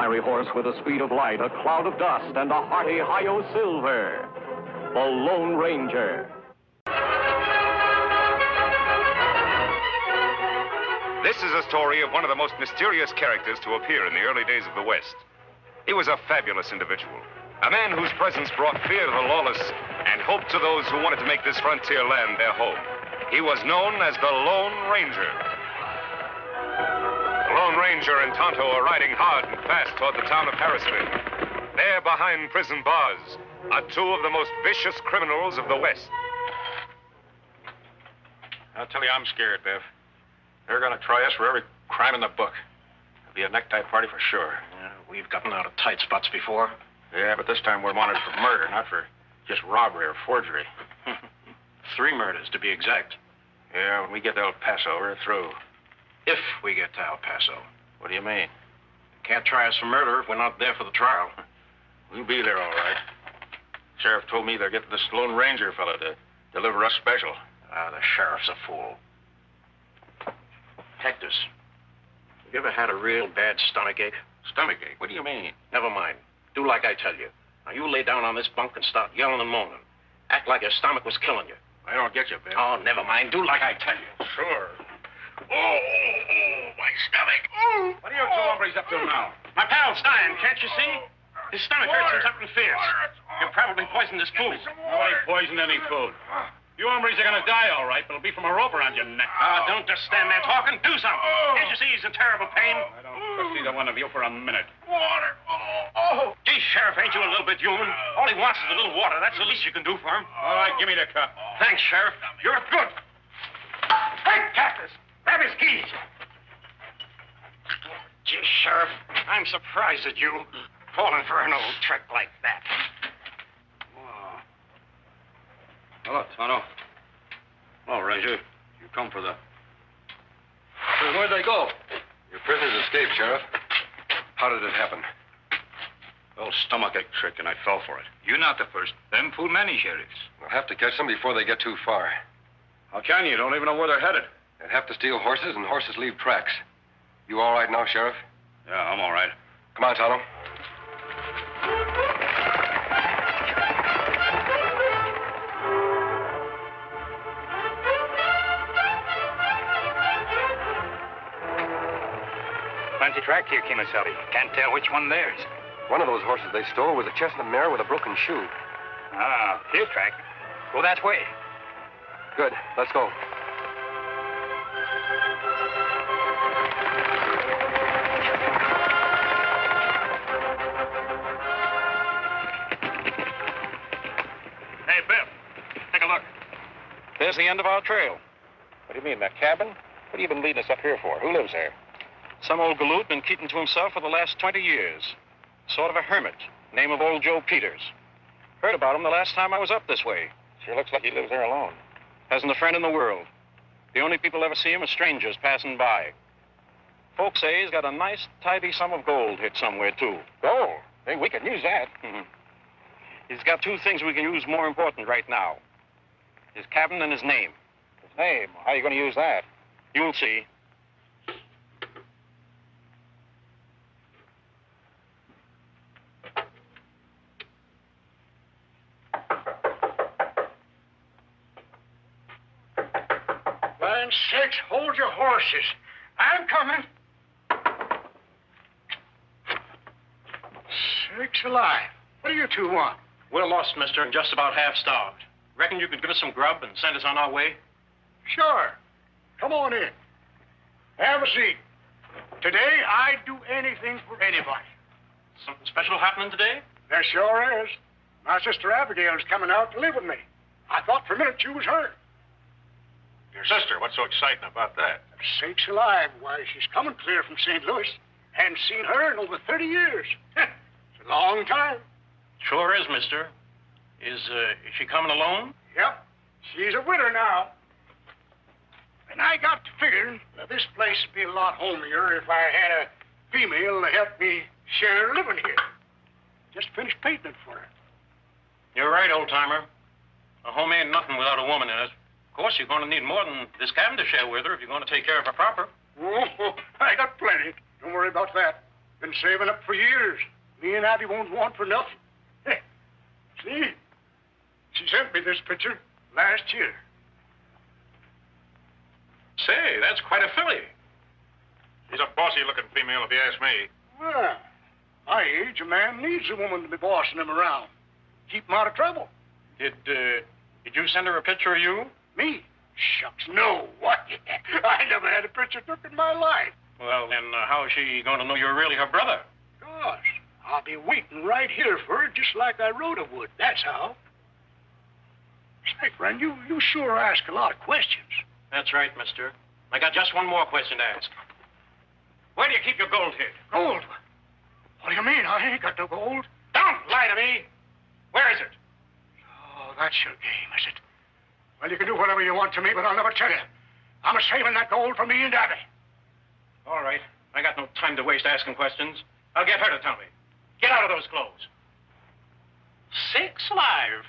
fiery horse with the speed of light, a cloud of dust, and a hearty hi-yo silver. The Lone Ranger. This is a story of one of the most mysterious characters to appear in the early days of the West. He was a fabulous individual, a man whose presence brought fear to the lawless and hope to those who wanted to make this frontier land their home. He was known as the Lone Ranger. The Lone Ranger and Tonto are riding hard and fast toward the town of Harrisville. There, behind prison bars, are two of the most vicious criminals of the West. I'll tell you, I'm scared, Biff. They're going to try us for every crime in the book. It'll be a necktie party for sure. Yeah, we've gotten out of tight spots before. Yeah, but this time we're wanted for murder, not for just robbery or forgery. 3 murders, to be exact. Yeah, when we get to El Paso, we're through. If we get to El Paso. What do you mean? Can't try us for murder if we're not there for the trial. We'll be there, all right. Sheriff told me they're getting this Lone Ranger fella to deliver us special. Ah, the sheriff's a fool. Cactus, have you ever had a real bad stomachache? Stomachache? What do you mean? Never mind. Do like I tell you. Now, you lay down on this bunk and start yelling and moaning. Act like your stomach was killing you. I don't get you, Bill. Oh, never mind. Do like I tell you. Sure. Oh, my stomach. What are you two hombres up to now? My pal's dying, can't you see? His stomach hurts and something fierce. You probably poisoned his food. Nobody poisoned any food. You hombres are going to die, all right, but it'll be from a rope around your neck. Don't just stand there talking. Do something. Can't you see he's in terrible pain? I don't trust either one of you for a minute. Water. Gee, Sheriff, ain't you a little bit human? All he wants is a little water. That's the least you can do for him. All right, give me the cup. Thanks, Sheriff. You're good. Hey, Cactus, grab his keys. Gee, Sheriff, I'm surprised at you falling for an old trick like that. Hello, Tonto. Hello, Ranger. You come for the... Well, where'd they go? Your prisoners escaped, Sheriff. How did it happen? Old stomachache trick, and I fell for it. You're not the first. Them fool many sheriffs. We'll have to catch them before they get too far. How can you? You don't even know where they're headed. They'd have to steal horses, and horses leave tracks. You all right now, Sheriff? Yeah, I'm all right. Come on, Tonto. Fancy track here, Kemosabe. Can't tell which one theirs. One of those horses they stole was a chestnut mare with a broken shoe. Ah, his track. Go that way. Good. Let's go. Hey, Biff, take a look. There's the end of our trail. What do you mean, that cabin? What have you been leading us up here for? Who lives there? Some old galoot been keeping to himself for the last 20 years. Sort of a hermit. Name of old Joe Peters. Heard about him the last time I was up this way. Sure looks like he lives there alone. Hasn't a friend in the world. The only people ever see him are strangers passing by. Folks say he's got a nice, tidy sum of gold hid somewhere, too. Gold? Hey, we can use that. He's got 2 things we can use more important right now. His cabin and his name. His name? How are you going to use that? You'll see. Land sakes, hold your horses. I'm coming. Sakes alive. What do you two want? We're lost, mister, and just about half starved. Reckon you could give us some grub and send us on our way? Sure. Come on in. Have a seat. Today, I'd do anything for anybody. Something special happening today? There sure is. My sister Abigail's coming out to live with me. I thought for a minute you was her. Your sister? What's so exciting about that? Sakes alive. Why, she's coming clear from St. Louis. Hadn't seen her in over 30 years. It's a long time. Sure is, mister. Is she coming alone? Yep. She's a widow now. And I got to figuring that this place would be a lot homelier if I had a female to help me share living here. Just finished painting it for her. You're right, old-timer. A home ain't nothing without a woman in it. Of course, you're going to need more than this cabin to share with her if you're going to take care of her proper. Oh, I got plenty. Don't worry about that. Been saving up for years. Me and Abby won't want for nothing. See? She sent me this picture last year. Say, that's quite a filly. She's a bossy-looking female, if you ask me. Well, my age, a man needs a woman to be bossing him around. Keep him out of trouble. Did you send her a picture of you? Me? Shucks, no. What? I never had a picture took in my life. Well, then how is she going to know you're really her brother? Gosh, I'll be waiting right here for her just like I wrote I would. That's how. Say, friend, you sure ask a lot of questions. That's right, mister. I got just one more question to ask. Where do you keep your gold hid? Gold? What do you mean? I ain't got no gold. Don't lie to me. Where is it? Oh, that's your game, is it? Well, you can do whatever you want to me, but I'll never tell you. I'm saving that gold for me and Abby. All right. I got no time to waste asking questions. I'll get her to tell me. Get out of those clothes. Sakes alive.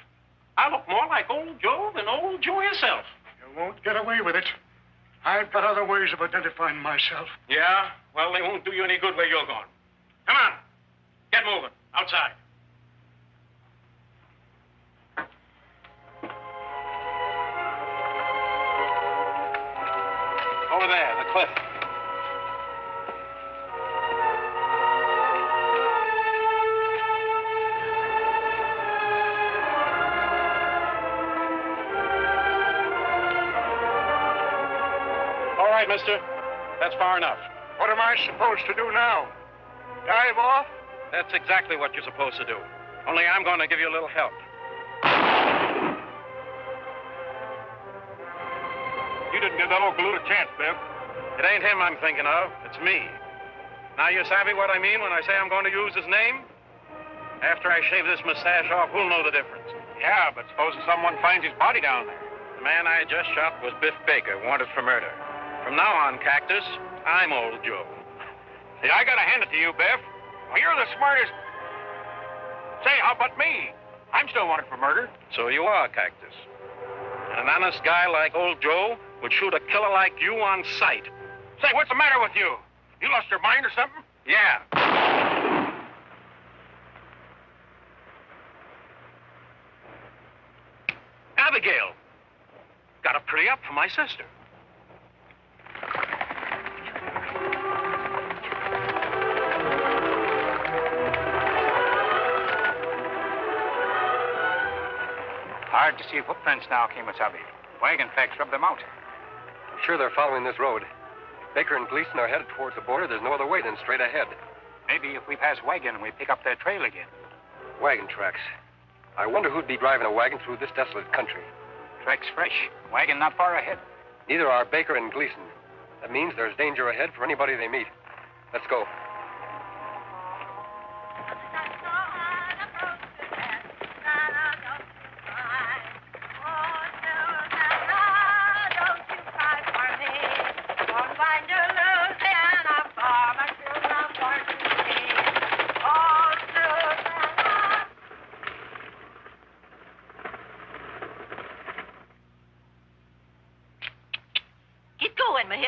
I look more like old Joe than old Joe himself. You won't get away with it. I've got other ways of identifying myself. Yeah? Well, they won't do you any good where you're going. Come on. Get moving. Outside. Over there, the cliff. All right, mister. That's far enough. What am I supposed to do now? Dive off? That's exactly what you're supposed to do. Only I'm going to give you a little help. You didn't give that old galoot a chance, Biff. It ain't him I'm thinking of. It's me. Now, you savvy what I mean when I say I'm going to use his name? After I shave this mustache off, who'll know the difference? Yeah, but supposing someone finds his body down there. The man I just shot was Biff Baker, wanted for murder. From now on, Cactus, I'm old Joe. See, I gotta hand it to you, Biff. Well, you're the smartest. Say, how about me? I'm still wanted for murder. So you are, Cactus. And an honest guy like old Joe would shoot a killer like you on sight. Say, what's the matter with you? You lost your mind or something? Yeah. Abigail. Got a pretty up for my sister. Hard to see footprints now, Kimasabi. Wagon tracks rub them out. I'm sure they're following this road. If Baker and Gleason are headed towards the border, there's no other way than straight ahead. Maybe if we pass Wagon, we pick up their trail again. Wagon tracks. I wonder who'd be driving a wagon through this desolate country. Tracks fresh. Wagon not far ahead. Neither are Baker and Gleason. That means there's danger ahead for anybody they meet. Let's go.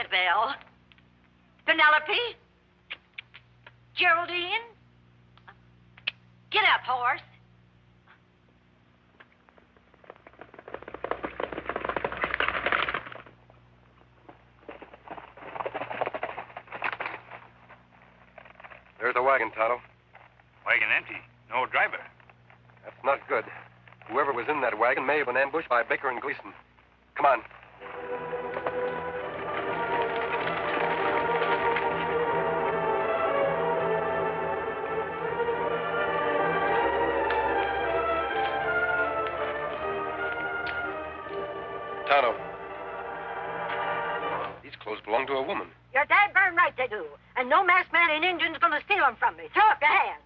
Belle. Penelope? Geraldine? Get up, horse. There's the wagon, Tonto. Wagon empty. No driver. That's not good. Whoever was in that wagon may have been ambushed by Baker and Gleason. Come on. Tonto. These clothes belong to a woman. You're dad-burn right they do. And no masked man in Indian's gonna steal them from me. Throw up your hands.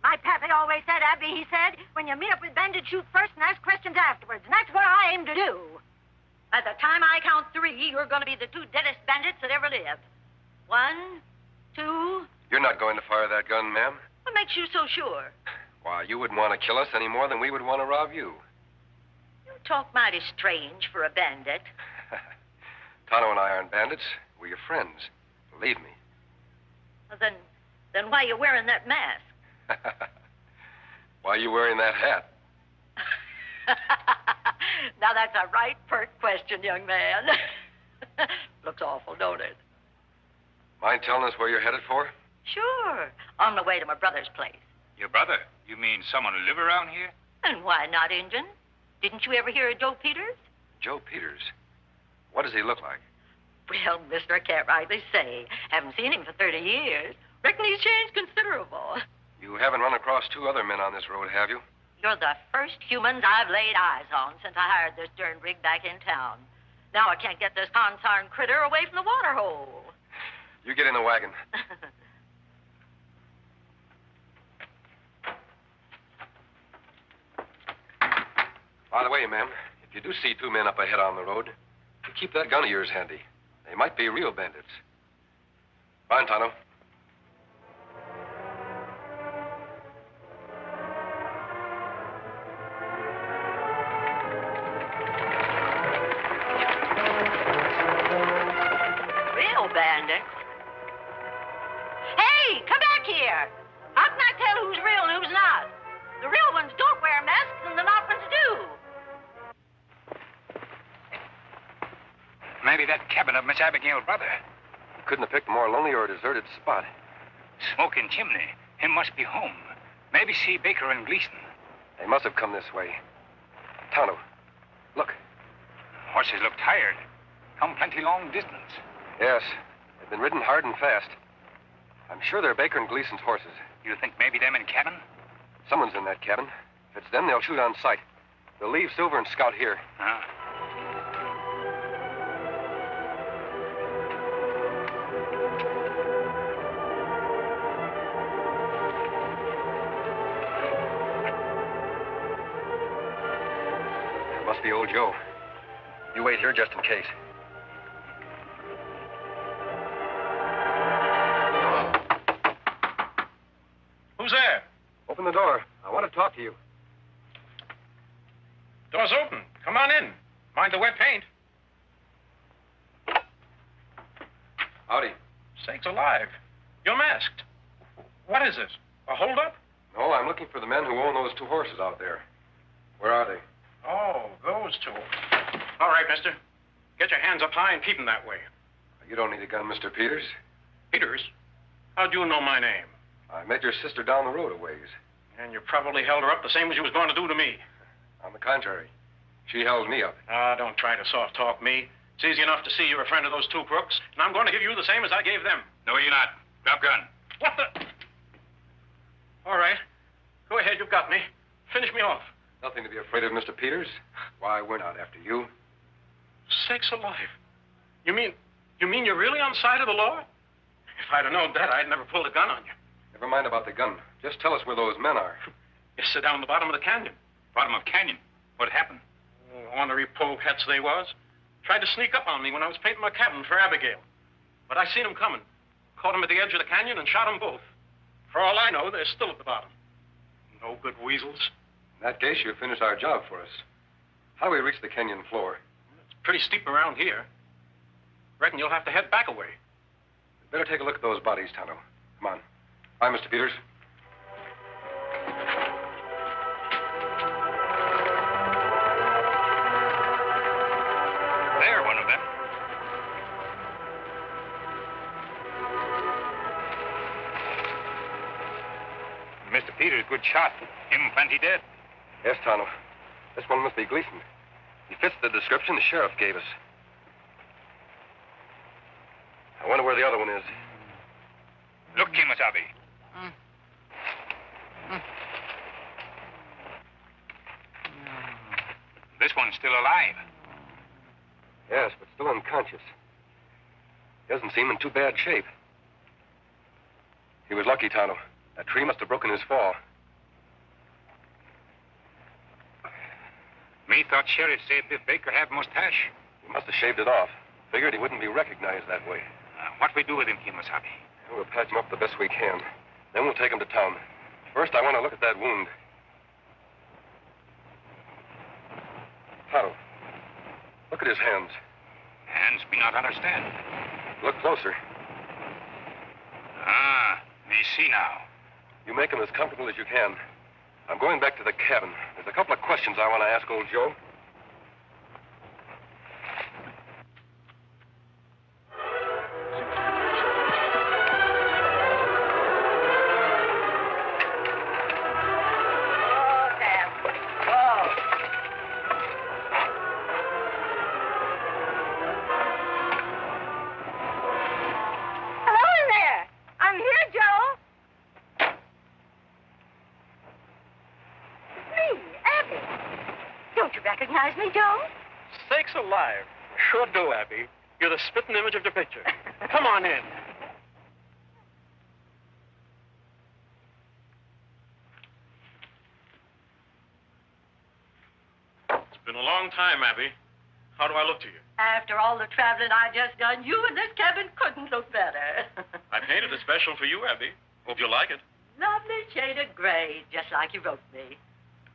My pappy always said, Abby, he said, when you meet up with bandits, shoot first and ask questions afterwards. And that's what I aim to do. By the time I count 3, you're gonna be the 2 deadest bandits that ever lived. 1, 2... You're not going to fire that gun, ma'am. What makes you so sure? Why, you wouldn't want to kill us any more than we would want to rob you. You talk mighty strange for a bandit. Tonto and I aren't bandits. We're your friends. Believe me. Well, then, Then why are you wearing that mask? Why are you wearing that hat? Now that's a right pert question, young man. Looks awful, don't it? Mind telling us where you're headed for? Sure. On the way to my brother's place. Your brother? You mean someone who live around here? And why not, Injun? Didn't you ever hear of Joe Peters? Joe Peters? What does he look like? Well, mister, I can't rightly say. Haven't seen him for 30 years. Reckon he's changed considerable. You haven't run across two other men on this road, have you? You're the first humans I've laid eyes on since I hired this darn rig back in town. Now I can't get this consarn critter away from the water hole. You get in the wagon. By the way, ma'am, if you do see two men up ahead on the road, you keep that gun of yours handy. They might be real bandits. Fine, Tonto. Real bandits? Hey, come back here. How can I tell who's real and who's not? The real ones don't wear masks and the not ones do. Maybe that cabin of Miss Abigail's brother. You couldn't have picked a more lonely or deserted spot. Smoking chimney. Him must be home. Maybe see Baker and Gleason. They must have come this way. Tonto, look. Horses look tired. Come plenty long distance. Yes, they've been ridden hard and fast. I'm sure they're Baker and Gleason's horses. You think maybe them in cabin? Someone's in that cabin. If it's them, they'll shoot on sight. They'll leave Silver and Scout here. Ah. It must be old Joe. You wait here just in case. Who's there? Open the door. I want to talk to you. Door's open. Come on in. Mind the wet paint. Howdy. Sakes alive. You're masked. What is this? A holdup? No, I'm looking for the men who own those two horses out there. Where are they? Oh, those two. All right, mister. Get your hands up high and keep them that way. You don't need a gun, Mr. Peters. Peters? How'd you know my name? I met your sister down the road a ways. And you probably held her up the same as you was going to do to me. On the contrary, she held me up. Ah, don't try to soft talk me. It's easy enough to see you're a friend of those two crooks, and I'm going to give you the same as I gave them. No, you're not. Drop gun. What the? All right. Go ahead, you've got me. Finish me off. Nothing to be afraid of, Mr. Peters. Why, we're not after you. Sakes alive. You mean you're really on the side of the law? If I'd have known that, I'd never pulled a gun on you. Never mind about the gun. Just tell us where those men are. You sit down the bottom of the canyon. Bottom of canyon. What happened? Oh, ornery polecats they was. Tried to sneak up on me when I was painting my cabin for Abigail. But I seen them coming. Caught them at the edge of the canyon and shot them both. For all I know, they're still at the bottom. No good weasels. In that case, you finished our job for us. How do we reach the canyon floor? It's pretty steep around here. Reckon you'll have to head back a way. We'd better take a look at those bodies, Tonto. Come on. Bye, Mr. Peters. There, one of them. Mr. Peters, good shot. Him plenty dead. Yes, Tonto. This one must be Gleason. He fits the description the sheriff gave us. I wonder where the other one is. Look, Kimasabi. This one's still alive. Yes, but still unconscious. He doesn't seem in too bad shape. He was lucky, Tonto. That tree must have broken his fall. Me thought Sheriff said Biff Baker have mustache. He must have shaved it off. Figured he wouldn't be recognized that way. What we do with him, Kimasabi? We'll patch him up the best we can. Then we'll take him to town. First, I want to look at that wound. Tonto, look at his hands. Hands me not understand. Look closer. Ah, Me see now. You make him as comfortable as you can. I'm going back to the cabin. There's a couple of questions I want to ask old Joe. Recognize me, Joe? Sakes alive. Sure do, Abby. You're the spitting image of the picture. Come on in. It's been a long time, Abby. How do I look to you? After all the traveling I just done, you in this cabin couldn't look better. I painted it special for you, Abby. Hope you like it. Lovely shade of gray, just like you wrote me.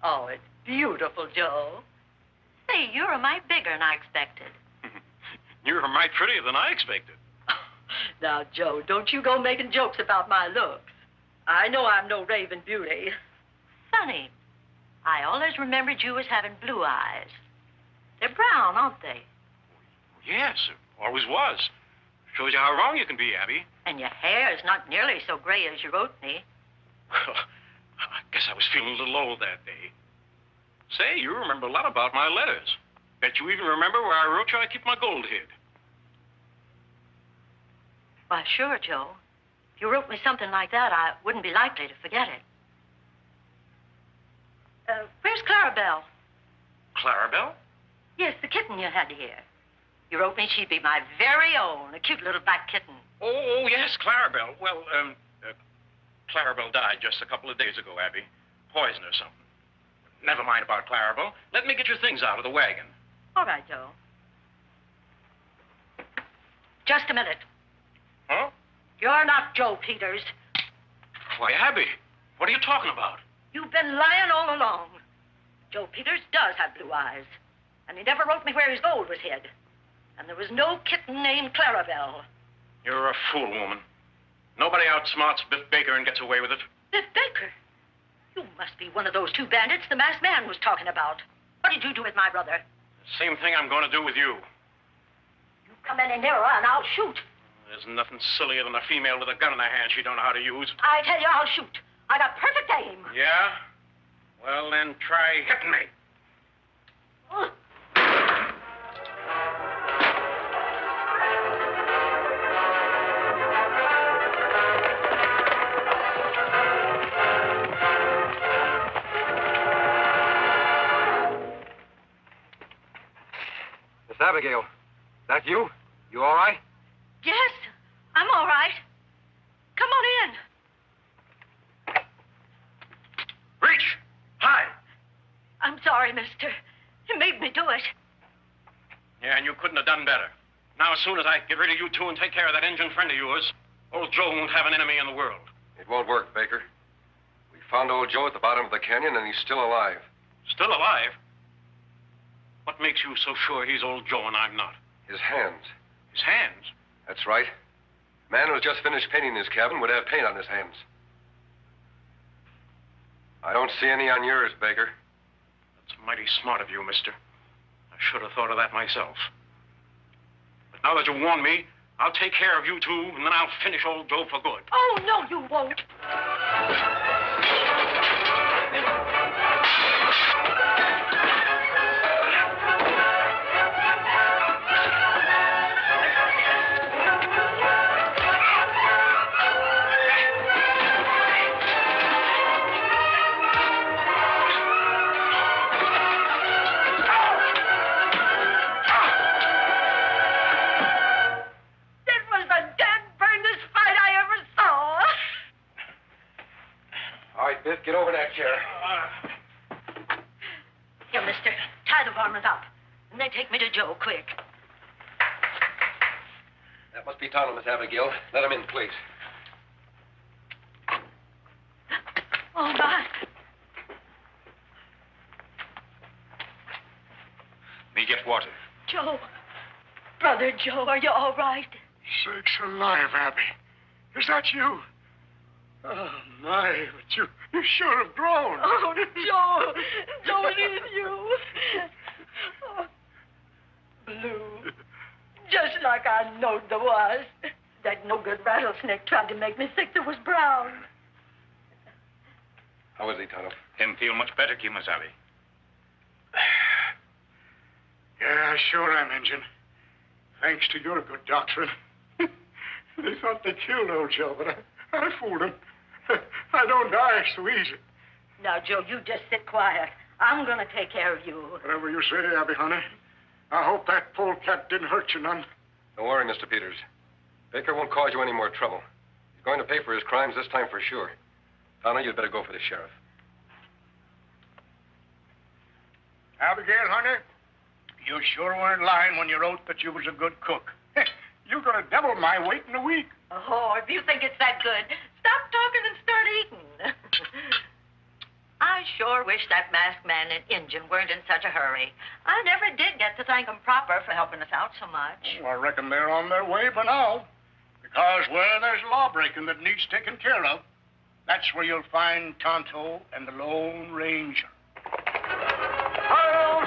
Oh, it's beautiful, Joe. Say, you're a mite bigger than I expected. You're a mite prettier than I expected. Now, Joe, don't you go making jokes about my looks. I know I'm no raving beauty. Funny, I always remembered you as having blue eyes. They're brown, aren't they? Yes, it always was. Shows you how wrong you can be, Abby. And your hair is not nearly so gray as you wrote me. Well, I guess I was feeling a little old that day. Say, you remember a lot about my letters. Bet you even remember where I wrote you I keep my gold hid. Why, sure, Joe. If you wrote me something like that, I wouldn't be likely to forget it. Where's Clarabelle? Clarabelle? Yes, the kitten you had here. You wrote me she'd be my very own, a cute little black kitten. Oh, yes, Clarabelle. Well, Clarabelle died just a couple of days ago, Abby. Poison or something. Never mind about Clarabelle. Let me get your things out of the wagon. All right, Joe. Just a minute. Huh? You're not Joe Peters. Why, Abby, what are you talking about? You've been lying all along. Joe Peters does have blue eyes. And he never wrote me where his gold was hid. And there was no kitten named Clarabelle. You're a fool, woman. Nobody outsmarts Biff Baker and gets away with it. Biff Baker? You must be one of those two bandits the masked man was talking about. What did you do with my brother? Same thing I'm going to do with you. You come any nearer and I'll shoot. There's nothing sillier than a female with a gun in her hand she don't know how to use. I tell you, I'll shoot. I got perfect aim. Yeah? Well, then try hitting me. Miss Abigail, that you? You all right? Yes, I'm all right. Come on in. Reach! Hide! I'm sorry, mister. You made me do it. Yeah, and you couldn't have done better. Now, as soon as I get rid of you two and take care of that Injun friend of yours, old Joe won't have an enemy in the world. It won't work, Baker. We found old Joe at the bottom of the canyon, and he's still alive. Still alive? What makes you so sure he's old Joe and I'm not? His hands. His hands? That's right. Man who's just finished painting his cabin would have paint on his hands. I don't see any on yours, Baker. That's mighty smart of you, mister. I should have thought of that myself. But now that you warned me, I'll take care of you two, and then I'll finish old Joe for good. Oh, no, you won't. Biff, get over that chair. Here, mister. Tie the varmint up. And then take me to Joe, quick. That must be Tonto, Miss Abigail. Let him in, please. Oh, my. Me get water. Joe. Brother Joe, are you all right? Sakes alive, Abby. Is that you? Oh, my, but you sure have grown. Oh, Joe. Joe, it is you. Oh, Blue. Just like I knowed there was. That no-good rattlesnake tried to make me think there was Brown. How is he, Tonto? Him feel much better, Kimasabi. Yeah, I sure am, Injun. Thanks to your good doctrine. They thought they killed old Joe, but I fooled them. I don't die so easy. Now, Joe, you just sit quiet. I'm going to take care of you. Whatever you say, Abby, honey. I hope that polecat didn't hurt you none. Don't worry, Mr. Peters. Baker won't cause you any more trouble. He's going to pay for his crimes this time for sure. Tonto, you'd better go for the sheriff. Abigail, honey, you sure weren't lying when you wrote that you was a good cook. You're going to double my weight in a week. Oh, if you think it's that good, stop talking and start eating. I sure wish that masked man and Injun weren't in such a hurry. I never did get to thank them proper for helping us out so much. Oh, I reckon they're on their way by now. Because where there's law-breaking that needs taken care of, that's where you'll find Tonto and the Lone Ranger. Hail,